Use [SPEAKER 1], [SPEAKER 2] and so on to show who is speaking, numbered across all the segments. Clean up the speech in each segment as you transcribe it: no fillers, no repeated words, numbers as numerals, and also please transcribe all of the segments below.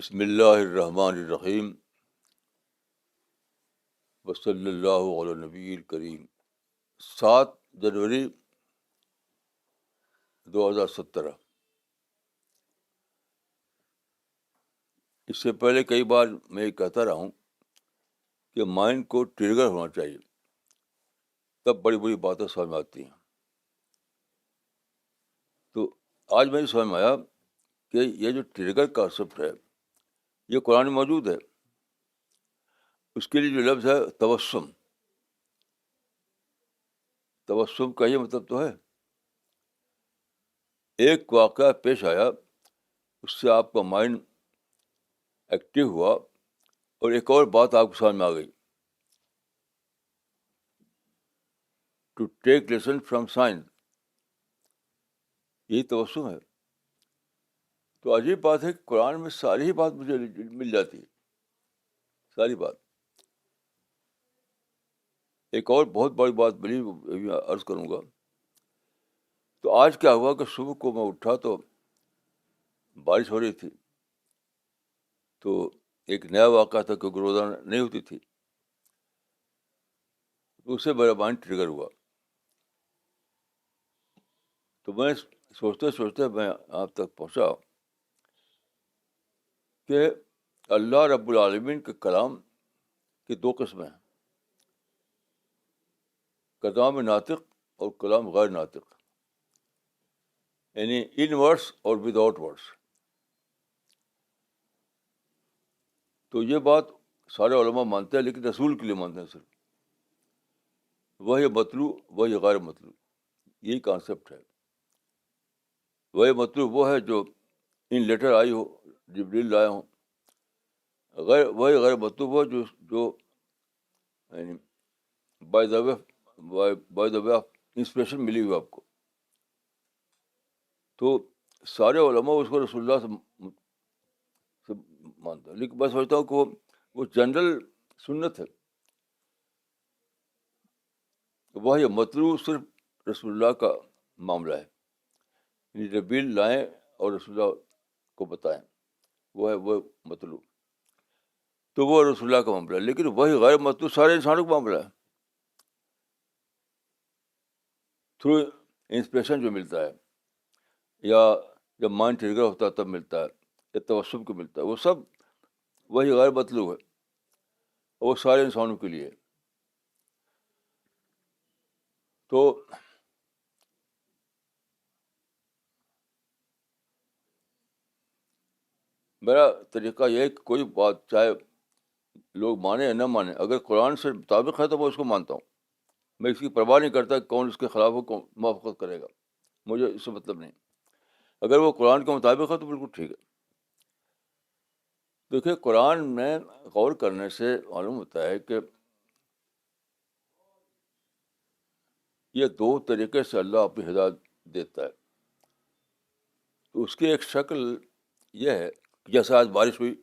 [SPEAKER 1] بسم اللہ الرحمن الرحیم وصلی اللہ علی نبی الکریم. 7 جنوری 2017. اس سے پہلے کئی بار میں یہ کہتا رہا ہوں کہ مائنڈ کو ٹریگر ہونا چاہیے، تب بڑی بڑی باتیں سمجھ میں آتی ہیں. تو آج مجھے سمجھ میں آیا کہ یہ جو ٹریگر کانسیپٹ ہے یہ قرآن میں موجود ہے. اس کے لیے جو لفظ ہے تبسم کا یہ مطلب تو ہے ایک واقعہ پیش آیا، اس سے آپ کا مائنڈ ایکٹیو ہوا اور ایک اور بات آپ کو سمجھ میں آ گئی. To take lesson from science, یہی تبسم ہے. تو عجیب بات ہے کہ قرآن میں ساری ہی بات مجھے مل جاتی ہے، ساری بات. ایک اور بہت بڑی بات ملی، عرض کروں گا. تو آج کیا ہوا کہ صبح کو میں اٹھا تو بارش ہو رہی تھی. تو ایک نیا واقعہ تھا کہ روزانہ نہیں ہوتی تھی، تو اس سے میرا مائنڈ ٹریگر ہوا. تو میں سوچتے سوچتے میں آپ تک پہنچا کہ اللہ رب العالمین کے کلام کی دو قسمیں ہیں، کلام ناطق اور کلام غیر ناطق، یعنی ان ورڈس اور ود آؤٹ ورڈس. تو یہ بات سارے علماء مانتے ہیں، لیکن رسول کے لیے مانتے ہیں صرف. وہی مطلوب وہی غیر مطلوب، یہی کانسیپٹ ہے. وہی مطلوب وہ ہے جو ان لیٹر آئی ہو، جبریل لائے ہوں. وہی غیر مطلوب وہ جو یعنی by the way of inspiration ملی ہوئی آپ کو. تو سارے علماء اس کو رسول اللہ سے مانتا ہوں، لیکن میں سمجھتا ہوں کہ وہ جنرل سنت ہے. وہی مطلوب صرف رسول اللہ کا معاملہ ہے، یعنی جبریل لائیں اور رسول اللہ کو بتائیں، وہ ہے وہ مطلوب. تو وہ رسول اللہ کا معاملہ ہے. لیکن وہی غیر مطلوب سارے انسانوں کا معاملہ ہے. تھرو انسپریشن جو ملتا ہے، یا جب مائنڈ ٹریگر ہوتا ہے تب ملتا ہے، یا توسب کو ملتا ہے، وہ سب وہی غیر مطلوب ہے، وہ سارے انسانوں کے لیے ہے. تو میرا طریقہ یہ ہے کہ کوئی بات چاہے لوگ مانیں یا نہ مانیں، اگر قرآن سے مطابق ہے تو میں اس کو مانتا ہوں. میں اس کی پرواہ نہیں کرتا کہ کون اس کے خلاف ہو، کون موافقت کرے گا، مجھے اس سے مطلب نہیں. اگر وہ قرآن کے مطابق ہے تو بالکل ٹھیک ہے. دیکھیے قرآن میں غور کرنے سے معلوم ہوتا ہے کہ یہ دو طریقے سے اللہ اپنی ہدایت دیتا ہے. تو اس کی ایک شکل یہ ہے کہ جیسے آج بارش ہوئی،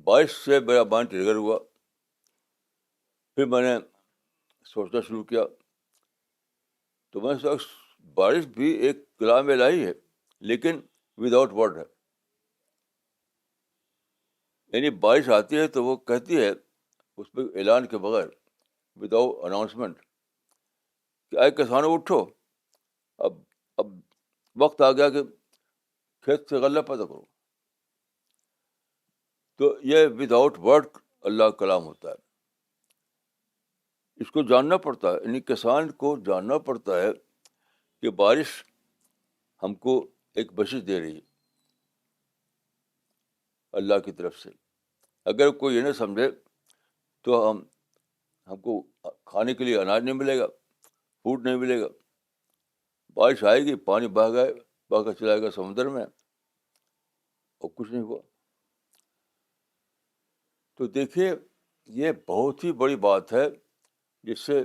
[SPEAKER 1] بارش سے میرا مائنڈ ٹریگر ہوا، پھر میں نے سوچنا شروع کیا. تو میں سوچا بارش بھی ایک کلام الہی ہے، لیکن وداؤٹ ورڈ ہے. یعنی بارش آتی ہے تو وہ کہتی ہے اس پہ اعلان کے بغیر، وداؤٹ اناؤنسمنٹ، کہ اے کسانوں اٹھو، اب اب وقت آ گیا کہ کھیت سے غلہ پیدا کرو. تو یہ وداؤٹ ورڈ اللہ کا کلام ہوتا ہے. اس کو جاننا پڑتا ہے، یعنی کسان کو جاننا پڑتا ہے کہ بارش ہم کو ایک بخشش دے رہی ہے اللہ کی طرف سے. اگر کوئی یہ نہ سمجھے تو ہم کو کھانے کے لیے اناج نہیں ملے گا، فوڈ نہیں ملے گا. بارش آئے گی، پانی بہا کر چلائے گا سمندر میں، اور کچھ نہیں ہوا. تو دیکھیے یہ بہت ہی بڑی بات ہے جس سے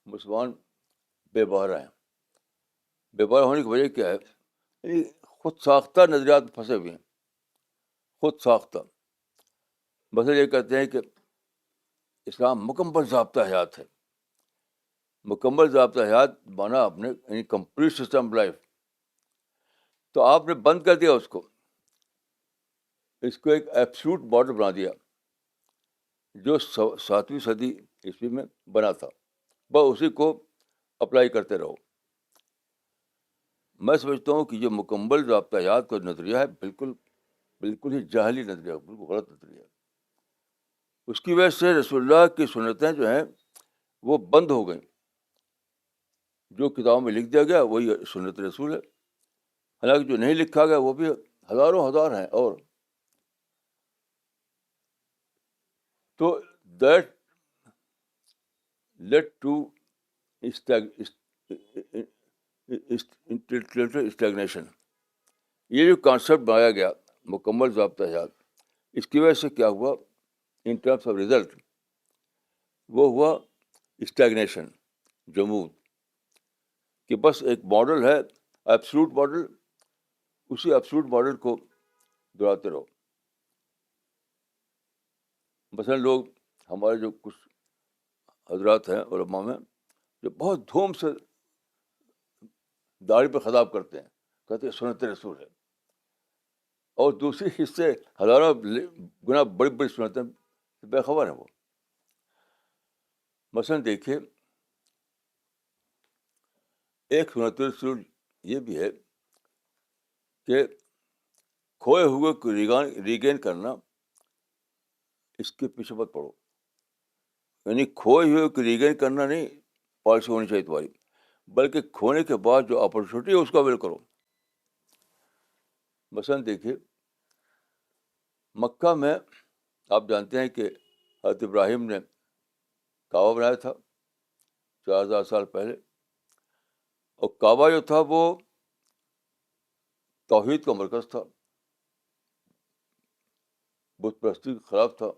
[SPEAKER 1] مسلمان بے بہرا ہیں. بے بہرا ہونے کی وجہ کیا ہے؟ یعنی خود ساختہ نظریات میں پھنسے ہوئے ہیں، خود ساختہ. مثلا یہ کہتے ہیں کہ اسلام مکمل ضابطہ حیات ہے. مکمل ضابطہ حیات مانا آپ نے یعنی کمپلیٹ سسٹم لائف. تو آپ نے بند کر دیا اس کو. اس کو ایک ایبسولوٹ ماڈل بنا دیا جو 7ویں صدی عیسوی میں بنا تھا، بس اسی کو اپلائی کرتے رہو. میں سمجھتا ہوں کہ یہ مکمل ضابطہ حیات کا نظریہ ہے بالکل بالکل ہی جاہلی نظریہ، بالکل غلط نظریہ. اس کی وجہ سے رسول اللہ کی سنتیں جو ہیں وہ بند ہو گئیں. جو کتابوں میں لکھ دیا گیا وہی سنت رسول ہے، حالانکہ جو نہیں لکھا گیا وہ بھی ہزاروں ہزار ہیں. اور تو that lead to intellectual stagnation. یہ جو کانسیپٹ بنایا گیا مکمل ضابطہ حیات، اس کی وجہ سے کیا ہوا ان ٹرمس آف ریزلٹ؟ وہ ہوا اسٹیگنیشن، جمود. کہ بس ایک ماڈل ہے ایبسولوٹ ماڈل، اسی ایبسولوٹ ماڈل کو دہراتے رہو. مثلاً لوگ ہمارے جو کچھ حضرات ہیں علماء میں جو بہت دھوم سے داڑھی پہ خطاب کرتے ہیں، کہتے ہیں سنت رسول ہے، اور دوسری حصے ہزاروں گنا بڑی بڑی سنتیں بے خبر ہیں وہ. مثلاً دیکھیے ایک سنت رسول یہ بھی ہے کہ کھوئے ہوئے کو ریگین کرنا، اس کے پیچھے مت پڑو. یعنی کھوئے ہوئے کو ریگین کرنا نہیں پالیسی ہونی چاہیے تمہاری، بلکہ کھونے کے بعد جو اپرچونیٹی ہے اس کو اویل کرو. مثلاً دیکھیے مکہ میں آپ جانتے ہیں کہ حضرت ابراہیم نے کعبہ بنایا تھا 4000 سال پہلے، اور کعبہ جو تھا وہ توحید کا مرکز تھا، بت پرستی کے خلاف تھا.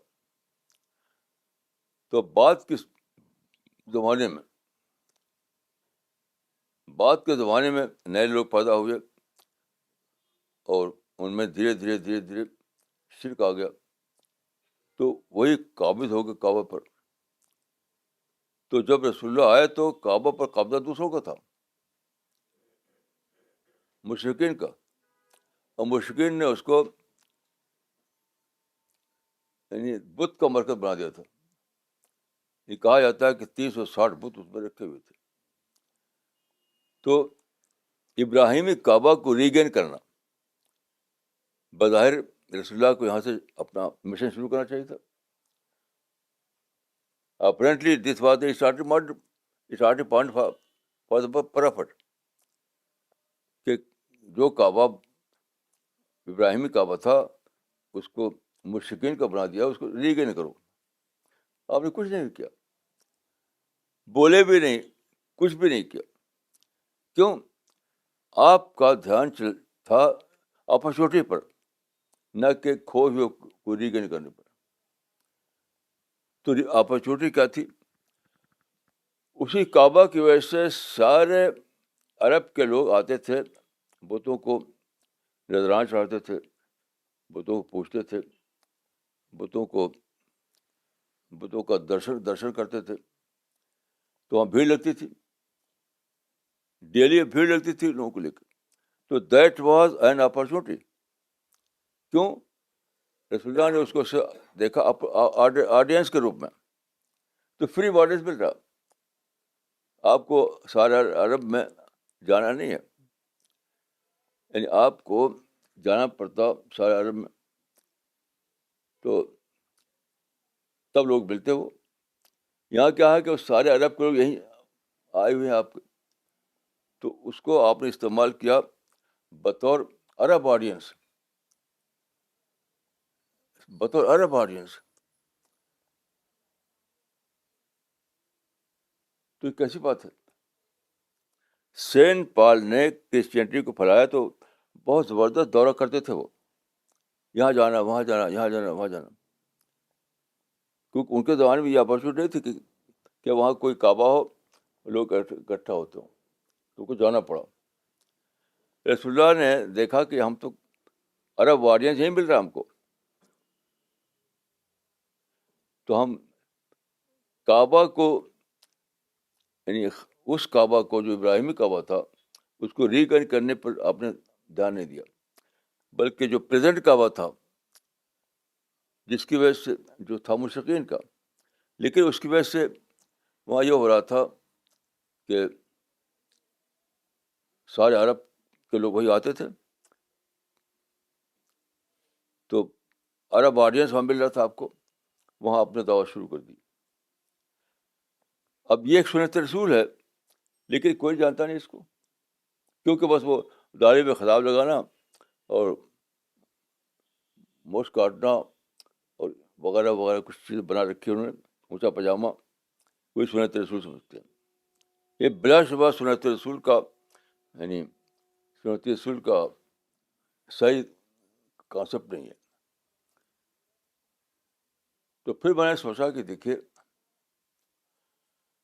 [SPEAKER 1] تو بعد کے زمانے میں نئے لوگ پیدا ہوئے اور ان میں دھیرے دھیرے شرک آ گیا، تو وہی قابض ہو گئے کعبہ پر. تو جب رسول اللہ آئے تو کعبہ پر قبضہ دوسروں کا تھا، مشرکین کا، اور مشرکین نے اس کو یعنی بت کا مرکز بنا دیا تھا. یہ کہا جاتا ہے کہ 360 بت اس میں رکھے ہوئے تھے. تو ابراہیمی کعبہ کو ریگین کرنا، بظاہر رسول اللہ کو یہاں سے اپنا مشن شروع کرنا چاہیے تھا. Apparently this was the starting point for the prophet, کہ جو کعبہ ابراہیمی کعبہ تھا اس کو مشرکین کا بنا دیا، اس کو ریگین کرو. آپ نے کچھ نہیں کیا، بولے بھی نہیں، کچھ بھی نہیں کیا. کیوں؟ آپ کا دھیان تھا اپرچونیٹی پر، نہ کہ کھوئے ہوئے کو ریگین کرنے پر. تو اپرچونیٹی کیا تھی؟ اسی کعبہ کی وجہ سے سارے عرب کے لوگ آتے تھے، بتوں کو نذران چڑھاتے تھے، بتوں کو پوچھتے تھے، بتوں کا درشن کرتے تھے. تو وہاں بھیڑ لگتی تھی، ڈیلی بھیڑ لگتی تھی لوگوں کو لے کے. تو دیٹ واز این اپرچونیٹی. کیوں؟ رسول اللہ نے اس کو دیکھا آڈینس کے روپ میں. تو فری آڈینس مل رہا، آپ کو سارا عرب میں جانا نہیں ہے، یعنی آپ کو جانا پڑتا سارے عرب میں، تو تب لوگ ملتے ہو. یہاں کیا ہے کہ وہ سارے عرب کے لوگ یہیں آئے ہوئے ہیں آپ کے، تو اس کو آپ نے استعمال کیا بطور عرب آڈینس، بطور عرب آڈینس. تو یہ کیسی بات ہے؟ سینٹ پال نے کرسچینٹی کو پھیلایا تو بہت زبردست دورہ کرتے تھے وہ، یہاں جانا وہاں جانا، یہاں جانا وہاں جانا. کیونکہ ان کے زمانے میں یہ اپرچونیٹی نہیں تھی کہ وہاں کوئی کعبہ ہو، لوگ اکٹھا ہوتے ہوں، تو کو جانا پڑا. رسول اللہ نے دیکھا کہ ہم تو عرب آڈینس نہیں مل رہا ہم کو، تو ہم کعبہ کو یعنی اس کعبہ کو جو ابراہیمی کعبہ تھا اس کو ریگن کرنے پر آپ نے دھیان نہیں دیا، بلکہ جو پریزنٹ کعبہ تھا جس کی وجہ سے جو تھا مشرقین کا، لیکن اس کی وجہ سے وہاں یہ ہو رہا تھا کہ سارے عرب کے لوگ وہی آتے تھے، تو عرب آڈینس وہاں مل رہا تھا آپ کو، وہاں اپنے دعوت شروع کر دی. اب یہ ایک سنت رسول ہے، لیکن کوئی جانتا نہیں اس کو، کیونکہ بس وہ داڑھی میں خطاب لگانا اور موچھ کاٹنا اور وغیرہ وغیرہ کچھ چیزیں بنا رکھی انہوں نے، اونچا پاجامہ، کوئی سنت رسول سمجھتے ہیں. یہ بلا شبہ سنت رسول کا، یعنی سنت رسول کا صحیح کانسیپٹ نہیں ہے. تو پھر میں نے سوچا کہ دیکھیے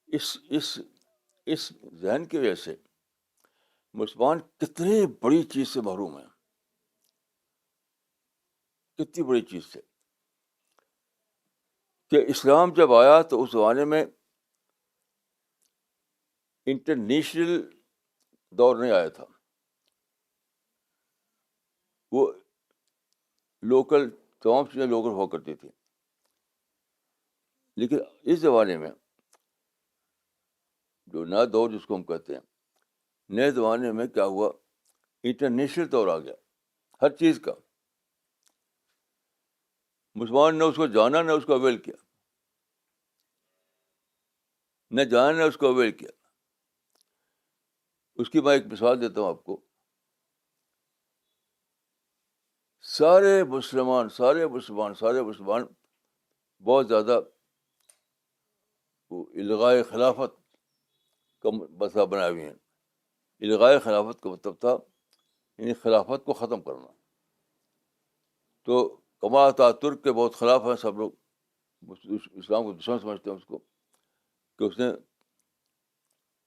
[SPEAKER 1] اس ذہن کی وجہ سے مسلمان کتنی بڑی چیز سے محروم ہیں، کتنی بڑی چیز سے، کہ اسلام جب آیا تو اس زمانے میں انٹرنیشنل دور نہیں آیا تھا، وہ لوکل، تمام چیزیں لوکل ہوا کرتی تھی. لیکن اس زمانے میں جو نیا دور جس کو ہم کہتے ہیں، نئے زمانے میں کیا ہوا، انٹرنیشنل دور آ گیا ہر چیز کا. مسلمان نے اس کو جانا، نہ اس کو اویل کیا، نہ جانا نہ اس کو اویل کیا. اس کی میں ایک مثال دیتا ہوں آپ کو. سارے مسلمان بہت زیادہ وہ الغائے خلافت کا مسئلہ بنائے ہوئے ہیں. الغائے خلافت کا مطلب تھا یعنی خلافت کو ختم کرنا. تو کمال اتاترک کے بہت خلاف ہیں سب لوگ، اسلام کو دشمن سمجھتے ہیں اس کو، کہ اس نے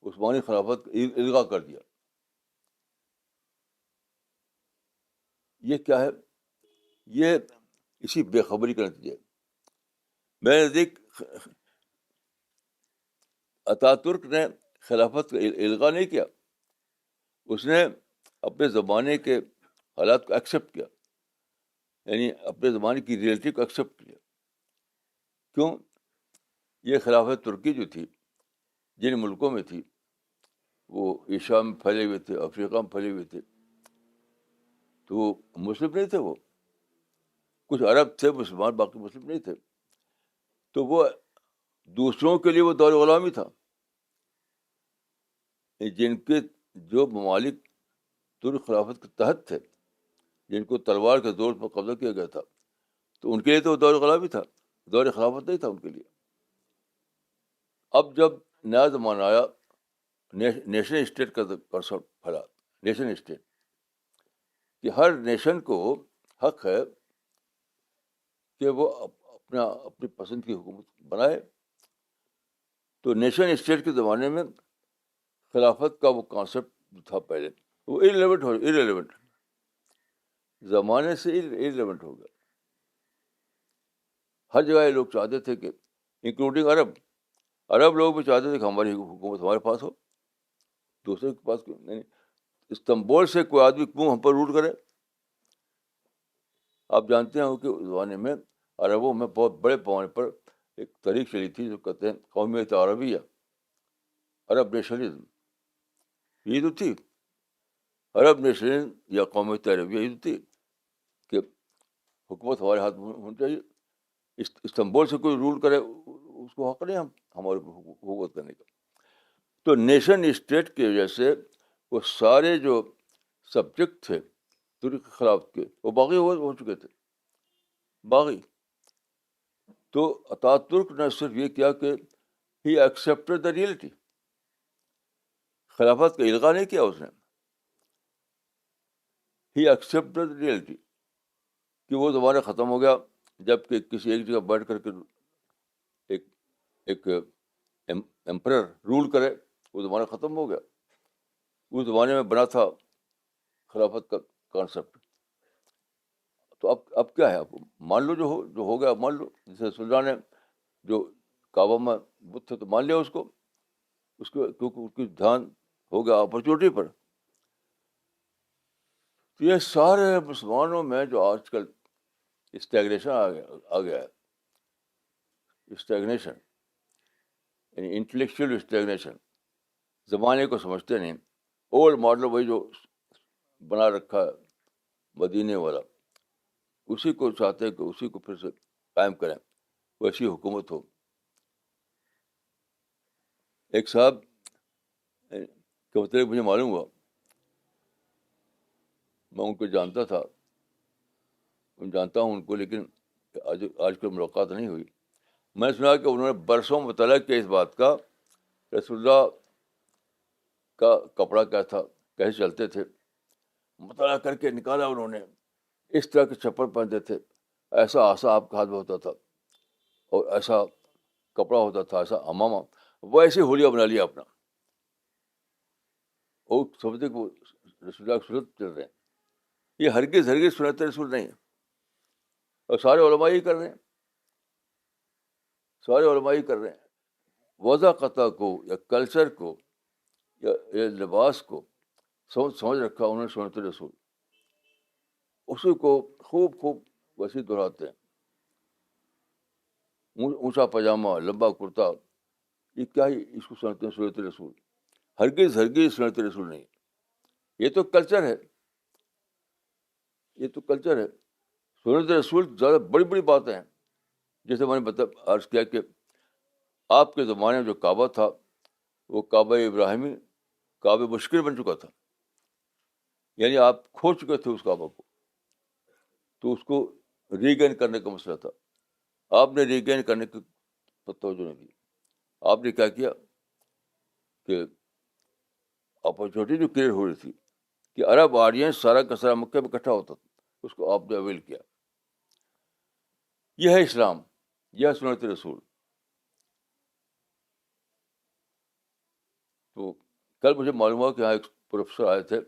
[SPEAKER 1] عثمانی خلافت کو الغا کر دیا. یہ کیا ہے؟ یہ اسی بے خبری کا نتیجہ ہے. میرے نزدیک اتاترک نے خلافت کا الغا نہیں کیا، اس نے اپنے زمانے کے حالات کو ایکسیپٹ کیا، یعنی اپنے زمانے کی ریئلٹی کو ایکسیپٹ کیا. کیوں؟ یہ خلافت ترکی جو تھی، جن ملکوں میں تھی، وہ ایشیا میں پھیلے ہوئے تھے، افریقہ میں پھیلے ہوئے تھے، تو وہ مسلم نہیں تھے. وہ کچھ عرب تھے مسلمان، باقی مسلم نہیں تھے. تو وہ دوسروں کے لیے وہ دور غلامی تھا. جن کے جو ممالک ترک خلافت کے تحت تھے، جن کو تلوار کے زور پر قبضہ کیا گیا تھا، تو ان کے لیے تو وہ دور غلامی تھا، دور خلافت نہیں تھا ان کے لیے. اب جب نیا زمانہ آیا، نیشن اسٹیٹ کا کنسپٹ پھیلا، نیشن اسٹیٹ، کہ ہر نیشن کو حق ہے کہ وہ اپنی پسند کی حکومت بنائے. تو نیشن اسٹیٹ کے زمانے میں خلافت کا وہ کانسیپٹ تھا پہلے، وہ ارریلیونٹ زمانے سے ارریلیونٹ ہو گیا. ہر جگہ یہ لوگ چاہتے تھے کہ انکلوڈنگ عرب لوگ بھی چاہتے تھے کہ ہماری حکومت ہمارے پاس ہو، دوسرے کے پاس کیوں نہیں. استنبول سے کوئی آدمی کیوں ہم پر رول کرے؟ آپ جانتے ہیں کہ اس زمانے میں عربوں میں بہت بڑے پیمانے پر ایک تحریک چلی تھی جو کہتے ہیں قومیت عربیہ، عرب نیشنلزم. یہ تو تھی عرب نیشنلزم یا قومیت عربیہ، یہ تو تھی کہ حکومت ہمارے ہاتھ میں ہونی چاہیے. استنبول سے کوئی رول کرے اس کو حق نہیں ہمارے حکومت کرنے کا. تو نیشن اسٹیٹ کی وجہ سے وہ سارے جو سبجیکٹ تھے ترک کے خلاف کے، وہ باغی ہو چکے تھے، باغی. تو اتاترک نے صرف یہ کیا کہ ہی ایکسیپٹڈ دا ریئلٹی، خلافت کا الغا نہیں کیا اس نے. ہی ایکسیپٹڈ دا ریئلٹی کہ وہ زمانہ ختم ہو گیا جب کہ کسی ایک جگہ بیٹھ کر کے ایک ایمپرر رول کرے. وہ زمانہ ختم ہو گیا. اس زمانے میں بنا تھا خلافت کا کانسیپٹ. تو اب کیا ہے؟ آپ مان لو، جو ہو گیا مان لو. جیسے سلطان نے جو کعبہ میں بت تھے تو مان لیا اس کو کیونکہ اس کی دھیان ہو گیا اپرچونیٹی پر. تو یہ سارے مسلمانوں میں جو آج کل اسٹیگنیشن آ گیا ہے. اسٹیگنیشن یعنی انٹلیکچوئل اسٹیگنیشن. زمانے کو سمجھتے نہیں. اولڈ ماڈل وہی جو بنا رکھا ہے مدینے والا, اسی کو چاہتے ہیں کہ اسی کو پھر سے قائم کریں, ویسی حکومت ہو. ایک صاحب کا مطلب مجھے معلوم ہوا, میں ان کو جانتا تھا, جانتا ہوں ان کو, لیکن آج کل ملاقات نہیں ہوئی. میں نے سنا کہ انہوں نے برسوں مطالعہ کیا اس بات کا رسول اللہ کا کپڑا کیا تھا, کیسے چلتے تھے, مطالعہ کر کے نکالا انہوں نے. اس طرح کے چپل پہنتے تھے, ایسا آسا آپ کا ہاتھ میں ہوتا تھا, اور ایسا کپڑا ہوتا تھا, ایسا امامہ, وہ ایسے ہولیا بنا لیا اپنا. وہ سمجھتے کہ وہ رسول اللہ کی سنت چل رہے ہیں. یہ ہرگز سنت رسول نہیں ہے. اور سارے علماء ہی کر رہے ہیں, سارے علماء ہی کر رہے ہیں. وضاقتہ کو یا کلچر کو یا لباس کو سمجھ رکھا انہوں نے سنت رسول, اسی کو خوب ویسے دہراتے ہیں. اونچا پاجامہ, لمبا کرتا, یہ کیا ہی اس کو سنت رسول. ہرگز سنت رسول نہیں. یہ تو کلچر ہے, یہ تو کلچر ہے. سنت رسول زیادہ بڑی باتیں ہیں. جیسے میں نے عرض کیا کہ آپ کے زمانے میں جو کعبہ تھا وہ کعبہ ابراہیمی کعبہ مشکل بن چکا تھا. یعنی آپ کھو چکے تھے اس کعبہ کو, تو اس کو ریگین کرنے کا مسئلہ تھا. آپ نے ریگین کرنے کی توجہ نہیں دی. آپ نے کیا کیا کہ اپرچونیٹی جو کریٹ ہو رہی تھی کہ عرب آڈینس سارا کا سارا مکہ میں اکٹھا ہوتا تھا, اس کو آپ نے اویل کیا. یہ ہے اسلام, یہ ہے سنت رسول. تو کل مجھے معلوم ہوا کہ یہاں ایک پروفیسر آئے تھے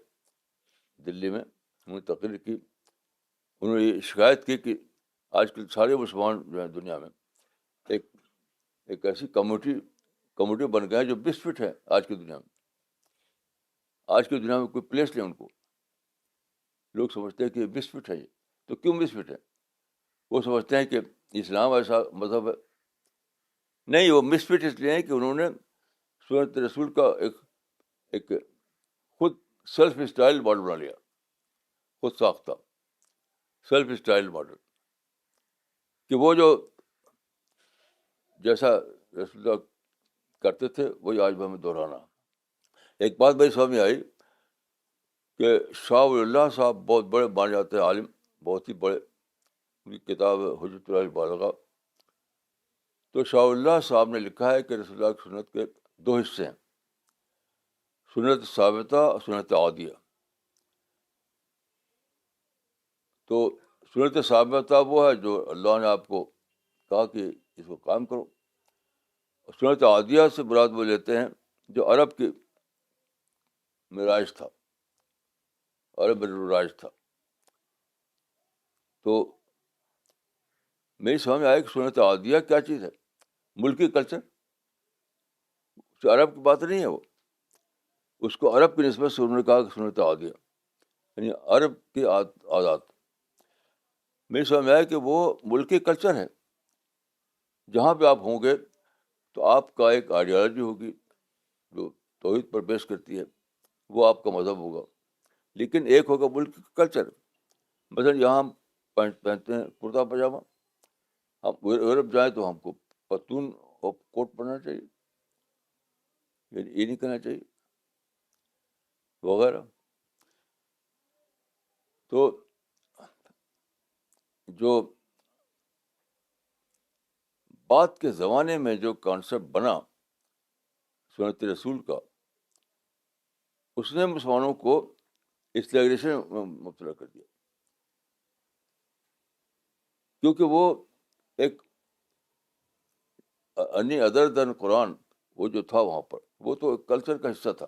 [SPEAKER 1] دلی میں, انہوں نے تقریر کی. انہوں نے یہ شکایت کی کہ آج کل سارے مسلمان جو ہیں دنیا میں ایک ایسی کمیونٹی بن گئے ہیں جو مس فٹ ہے آج کی دنیا میں. آج کی دنیا میں کوئی پلیس نہیں ان کو. لوگ سمجھتے ہیں کہ مس فٹ ہے. یہ تو کیوں مس فٹ ہے؟ وہ سمجھتے ہیں کہ اسلام ایسا مذہب ہے. نہیں, وہ مس فٹ اس لیے ہے کہ انہوں نے سنت رسول کا ایک خود سیلف اسٹائل ماڈل بنا لیا, خود ساختہ سیلف اسٹائل ماڈل, کہ وہ جو جیسا رسول اللہ کرتے تھے وہی آج بھی ہمیں دہرانا. ایک بات میری سمجھ میں آئی کہ شاہ ولی اللہ صاحب بہت بڑے مانے جاتے ہیں عالم, بہت ہی بڑے. ان کی کتاب ہے حجت اللہ البالغہ. تو شاہ ولی اللہ صاحب نے لکھا ہے کہ رسول اللہ کی سنت کے دو حصے ہیں, سنت ثابتہ اور سنت عادیہ. تو سنت ثابتہ وہ ہے جو اللہ نے آپ کو کہا کہ اس کو قائم کرو. سنت عادیہ سے مراد وہ لیتے ہیں جو عرب کی میں رائج تھا, عرب میں رائج تھا. تو میری سمجھ میں آیا کہ سنت عادیہ کیا چیز ہے؟ ملکی کلچر. عرب کی بات نہیں ہے وہ, اس کو عرب کی نسبت سے انہوں نے کہا کہ سنت عادیہ یعنی عرب کی عادات. میری سمجھ میں آیا کہ وہ ملکی کلچر ہے. جہاں پہ آپ ہوں گے تو آپ کا ایک آئیڈیالوجی ہوگی جو توحید پر بیس کرتی ہے, وہ آپ کا مذہب ہوگا. لیکن ایک ہوگا ملک کا کلچر. مثلا یہاں ہم پینٹ پہنتے ہیں, کرتا پاجامہ. ہم یورپ جائیں تو ہم کو پتلون اور کوٹ پہننا چاہیے, یہ نہیں کرنا چاہیے وغیرہ. تو جو بعد کے زمانے میں جو کانسیپٹ بنا سنت رسول کا, اس نے مسلمانوں کو اسلیگریشن میں مبتلا کر دیا. کیونکہ وہ ایک انی ادر دین قرآن وہ جو تھا وہاں پر, وہ تو کلچر کا حصہ تھا,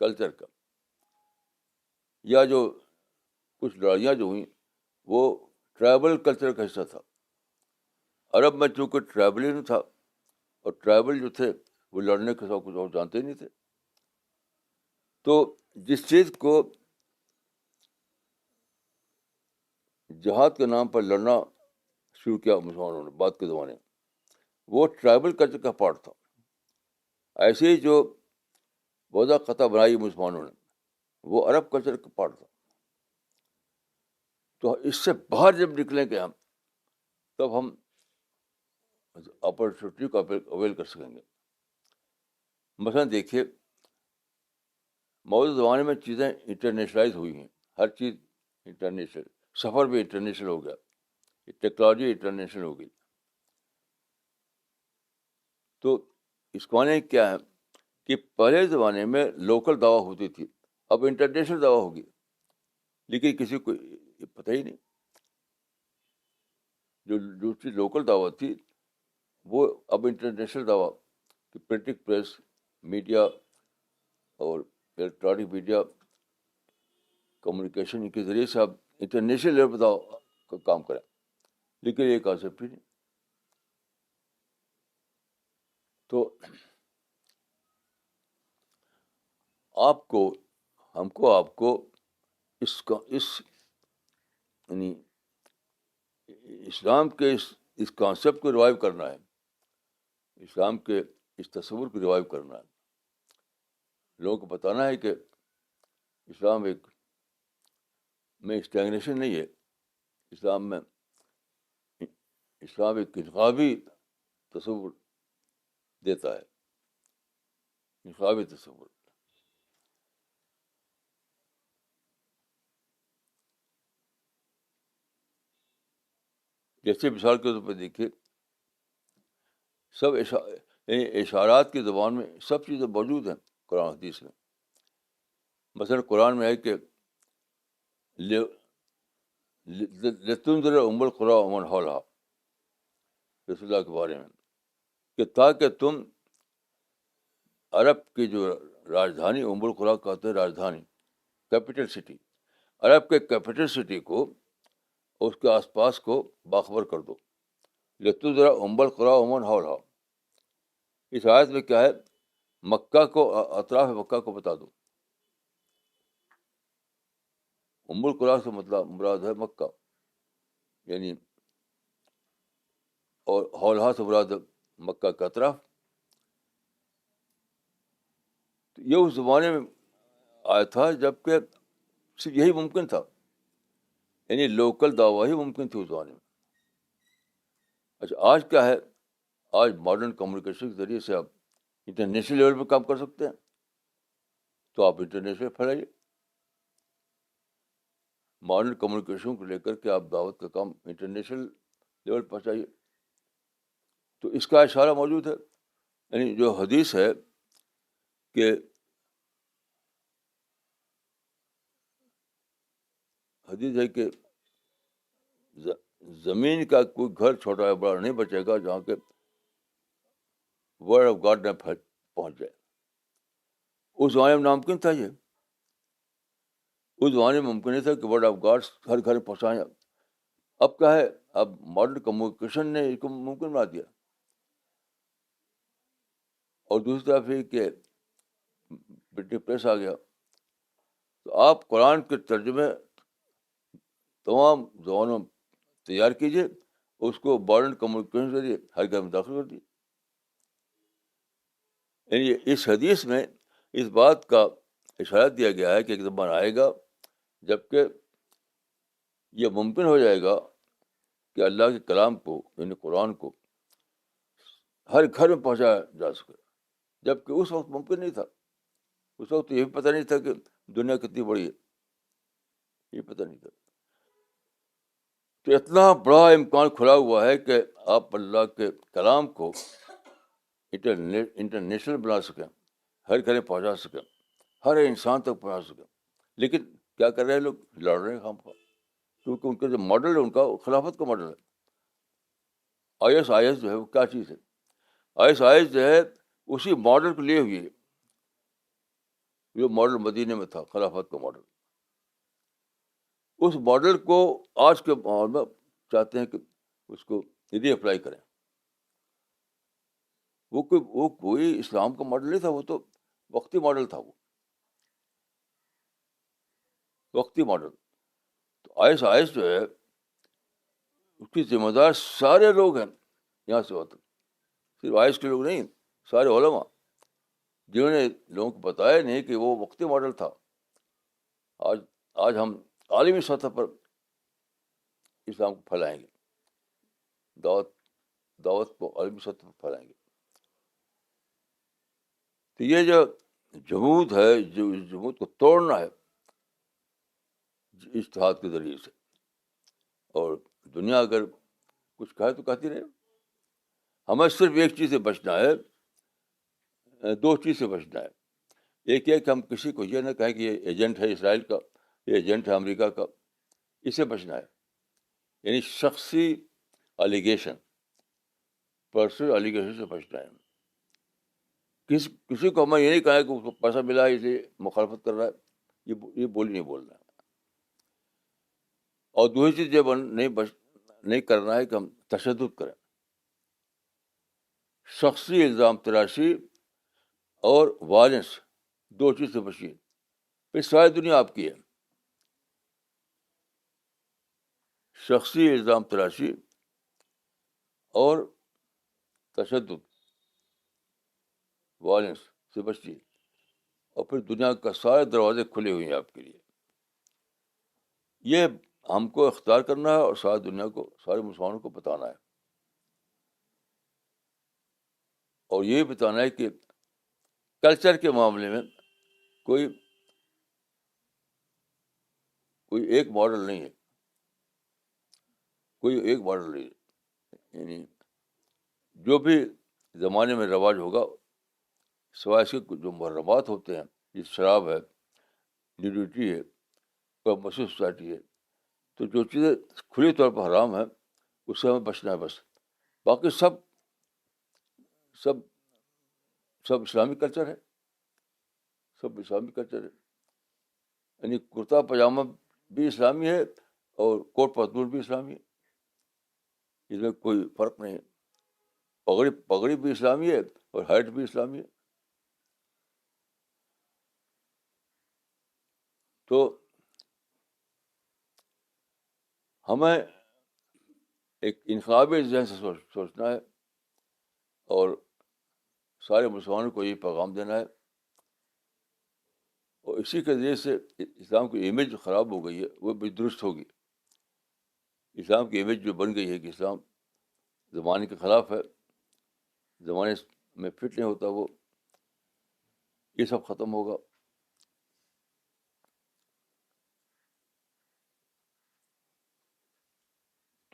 [SPEAKER 1] کلچر کا. یا جو کچھ لڑائیاں جو ہوئیں وہ ٹرائبل کلچر کا حصہ تھا. عرب میں چونکہ ٹرائبل ہی نہیں تھا, اور ٹرائبل جو تھے وہ لڑنے کے ساتھ کچھ اور جانتے ہی نہیں تھے. تو جس چیز کو جہاد کے نام پر لڑنا شروع کیا مسلمانوں نے بعد کے زمانے میں، وہ ٹرائبل کلچر کا پارٹ تھا. ایسے ہی جو بودا قطع بنائی مسلمانوں نے وہ عرب کلچر کا پارٹ تھا. تو اس سے باہر جب نکلیں گے ہم تب ہم اپرچونیٹی کو اویل کر سکیں گے. مثلاً دیکھیے موجودہ زمانے میں چیزیں انٹرنیشنلائز ہوئی ہیں، ہر چیز انٹرنیشنل، سفر بھی انٹرنیشنل ہو گیا، ٹیکنالوجی انٹرنیشنل ہو گئی. تو اس کو معنی کیا ہے کہ پہلے زمانے میں لوکل دوا ہوتی تھی، اب انٹرنیشنل دوا ہوگی، لیکن کسی کو پتہ ہی نہیں. جو چیز لوکل دوا تھی وہ اب انٹرنیشنل دوا کہ پرنٹنگ پریس، میڈیا اور الیکٹرانک میڈیا کمیونیکیشن کے ذریعے سے آپ انٹرنیشنل لیول پر دوا کا کام کریں، لیکن یہ کانسیپٹ ہی نہیں. تو آپ کو آپ کو اس یعنی اسلام کے اس کانسیپٹ کو ریوائیو کرنا ہے، اسلام کے اس تصور کو ریوائیو کرنا ہے. لوگوں کو بتانا ہے کہ اسلام میں اسٹیگنیشن نہیں ہے، اسلام ایک انقلابی تصور دیتا ہے، انقلابی تصور. جیسے مثال کے طور پہ دیکھیے سب یعنی اشارات کی زبان میں سب چیزیں موجود ہیں قرآن حدیث میں. مثلا قرآن میں ہے کہ لتنذر ام القری ومن حولها، رسول اللہ کے بارے میں کہ تاکہ تم عرب کی جو راجدھانی ام القری کہتے ہیں، راجدھانی کیپٹل سٹی، عرب کے کیپٹل سٹی کو اس کے آس پاس کو باخبر کر دو. لتنذر ام القری ومن حولها، اس آیت میں کیا ہے؟ مکہ کو، اطراف مکہ کو بتا دو. ام القری سے مطلب مراد ہے مکہ، یعنی اور حولہا سے مراد مکہ کا اطراف. یہ اس زمانے میں آیا تھا جب کہ صرف یہی ممکن تھا، یعنی لوکل دعویٰ ہی ممکن تھی اس زمانے میں. اچھا آج کیا ہے؟ آج ماڈرن کمیونیکیشن کے ذریعے سے آپ انٹرنیشنل لیول پہ کام کر سکتے ہیں. تو آپ انٹرنیشنل پھیلائیے، ماڈرن کمیونیکیشن کو لے کر کے آپ دعوت کا کام انٹرنیشنل لیول پر پہنچائیے. تو اس کا اشارہ موجود ہے، یعنی جو حدیث ہے کہ زمین کا کوئی گھر چھوٹا یا بڑا نہیں بچے گا جہاں کے ورڈ آف گاڈ نہ پہنچ جائے. اس زمانے میں ناممکن تھا یہ، اس زمانے میں ممکن نہیں تھا کہ ورڈ آف گاڈ ہر گھر پہنچائیں. اب کیا ہے؟ اب ماڈرن کمیونیکیشن نے اس کو ممکن بنا دیا. اور دوسری طرف یہ کہ پرنٹنگ پریس آ گیا، تو آپ قرآن کے ترجمے تمام زبانوں میں تیار کیجیے، اس کو ماڈرن کمیونیکیشن کے ذریعے ہر گھر میں داخل کر دیجیے. یعنی اس حدیث میں اس بات کا اشارہ دیا گیا ہے کہ ایک زمانہ آئے گا جب کہ یہ ممکن ہو جائے گا کہ اللہ کے کلام کو، یعنی قرآن کو ہر گھر میں پہنچایا جا سکے، جبکہ اس وقت ممکن نہیں تھا. اس وقت یہ بھی پتہ نہیں تھا کہ دنیا کتنی بڑی ہے، یہ پتہ نہیں تھا. تو اتنا بڑا امکان کھلا ہوا ہے کہ آپ اللہ کے کلام کو انٹرنیشنل بنا سکیں، ہر گھر میں پہنچا سکیں، ہر انسان تک پہنچا سکیں. لیکن کیا کر رہے ہیں لوگ؟ لڑ رہے ہیں ہم کو، کیونکہ ان کا جو ماڈل ہے ان کا خلافت کا ماڈل ہے. آئی ایس جو ہے وہ کیا چیز ہے؟ آئی ایس جو ہے اسی ماڈل کو لیے ہوئی ہے، جو ماڈل مدینے میں تھا، خلافت کا ماڈل. اس ماڈل کو آج کے ماحول میں چاہتے ہیں کہ اس کو ری اپلائی کریں. وہ کوئی اسلام کا ماڈل نہیں تھا، وہ تو وقتی ماڈل تھا، وہ وقتی ماڈل. تو آئی ایس جو ہے اس کی ذمہ دار سارے لوگ ہیں یہاں سے وہاں تک، صرف آئس کے لوگ نہیں، سارے علماء جنہوں نے لوگوں کو بتایا نہیں کہ وہ وقتی ماڈل تھا. آج آج ہم عالمی سطح پر اسلام کو پھیلائیں گے، دعوت دعوت کو عالمی سطح پر پھیلائیں گے. تو یہ جو جمود ہے، جو اس جمود کو توڑنا ہے اجتہاد کے ذریعے سے. اور دنیا اگر کچھ کہے تو کہتی رہے. ہمیں صرف ایک چیز سے بچنا ہے، دو چیز سے بچنا ہے. ایک ہے کہ ہم کسی کو یہ نہ کہیں کہ یہ ایجنٹ ہے اسرائیل کا، یہ ایجنٹ ہے امریکہ کا. اس سے بچنا ہے، یعنی شخصی الیگیشن، پرسنل الیگیشن سے بچنا ہے. کسی کو ہمیں یہ نہیں کہا کہ اس کو پیسہ ملا ہے اس لیے مخالفت کر رہا ہے، یہ بولی نہیں بولنا ہے. اور دوسری چیز یہ نہیں کرنا ہے کہ ہم تشدد کریں. شخصی الزام تراشی اور وائلنس، دو چیز سے بچیے. پھر ساری دنیا آپ کی ہے. شخصی الزام تراشی اور تشدد، وائلنس سے بچیے، اور پھر دنیا کا سارے دروازے کھلے ہوئے ہیں آپ کے لیے. یہ ہم کو اختیار کرنا ہے اور ساری دنیا کو، سارے مسلمانوں کو بتانا ہے. اور یہ بتانا ہے کہ کلچر کے معاملے میں کوئی ایک ماڈل نہیں ہے، کوئی ایک ماڈل نہیں ہے. یعنی جو بھی زمانے میں رواج ہوگا، سوائے اس کے جو محرمات ہوتے ہیں، جس شراب ہے، نیوڈیٹی ہے، کمرشل سوسائٹی ہے، تو جو چیزیں کھلی طور پر حرام ہیں اس سے ہمیں بچنا ہے بس. باقی سب سب سب اسلامی کلچر ہے، سب اسلامی کلچر ہے. یعنی کرتا پاجامہ بھی اسلامی ہے اور کوٹ پتلون بھی اسلامی ہے، اس میں کوئی فرق نہیں ہے. پگڑی بھی اسلامی ہے اور ہیٹ بھی اسلامی ہے. تو ہمیں ایک انقلابی ذہن سے سوچنا ہے اور سارے مسلمانوں کو یہ پیغام دینا ہے. اور اسی کے ذریعے سے اسلام کی امیج جو خراب ہو گئی ہے وہ بھی درست ہوگی. اسلام کی امیج جو بن گئی ہے کہ اسلام زمانے کے خلاف ہے، زمانے میں فٹ نہیں ہوتا، وہ یہ سب ختم ہوگا.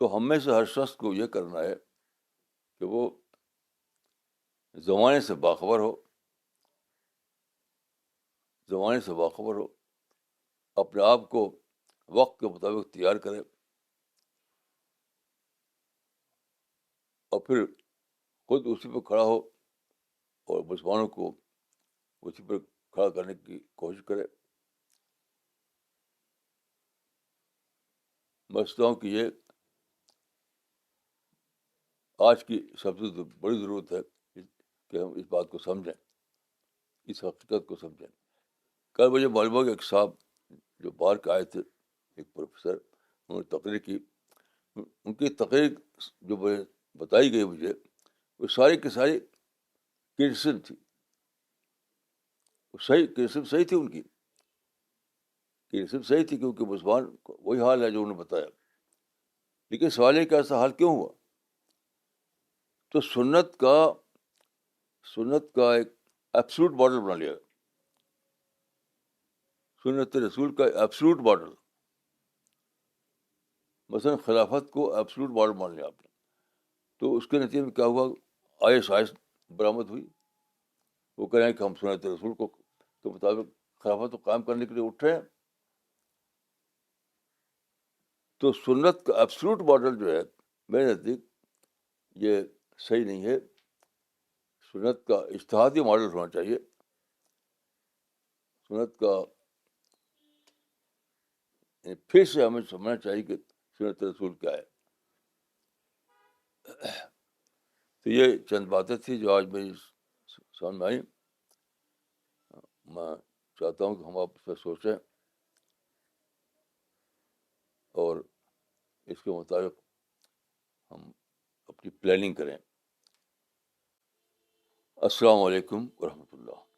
[SPEAKER 1] تو ہم میں سے ہر شخص کو یہ کرنا ہے کہ وہ زمانے سے باخبر ہو، زمانے سے باخبر ہو، اپنے آپ کو وقت کے مطابق تیار کرے، اور پھر خود اسی پہ کھڑا ہو اور مسلمانوں کو اسی پر کھڑا کرنے کی کوشش کرے. میں سمجھتا ہوں کہ یہ آج کی سب سے بڑی ضرورت ہے کہ ہم اس بات کو سمجھیں، اس حقیقت کو سمجھیں. کل مجھے معلوم ہوا کہ ایک صاحب جو باہر کے آئے تھے، ایک پروفیسر، انہوں نے تقریر کی. ان کی تقریر جو بتائی گئی مجھے، وہ ساری کی ساری کرسچن تھی. وہ صحیح کرسچن صحیح تھی، ان کی کرسچن صحیح تھی، کیونکہ مسلمان وہی حال ہے جو انہوں نے بتایا. لیکن سوال ہے کہ ایسا حال کیوں ہوا؟ تو سنت کا ایک ایبسولوٹ ماڈل بنا لیا، سنت رسول کا ایبسولوٹ ماڈل. مثلاً خلافت کو ایبسولوٹ ماڈل مان لیا آپ نے، تو اس کے نتیجے میں کیا ہوا؟ آئس برآمد ہوئی. وہ کہہ رہے ہیں کہ ہم سنت رسول کو کے مطابق خلافت کو قائم کرنے کے لیے اٹھ رہے ہیں. تو سنت کا ایبسولوٹ ماڈل جو ہے میرے نزدیک یہ صحیح نہیں ہے. سنت کا اجتہادی ماڈل ہونا چاہیے. سنت کا پھر سے ہمیں سمجھنا چاہیے کہ سنت رسول کیا ہے. تو یہ چند باتیں تھیں جو آج میری سمجھ میں آئیں. میں چاہتا ہوں کہ ہم آپ اس پہ سوچیں اور اس کے مطابق ہم اپنی پلاننگ کریں. السلام علیکم ورحمۃ اللہ.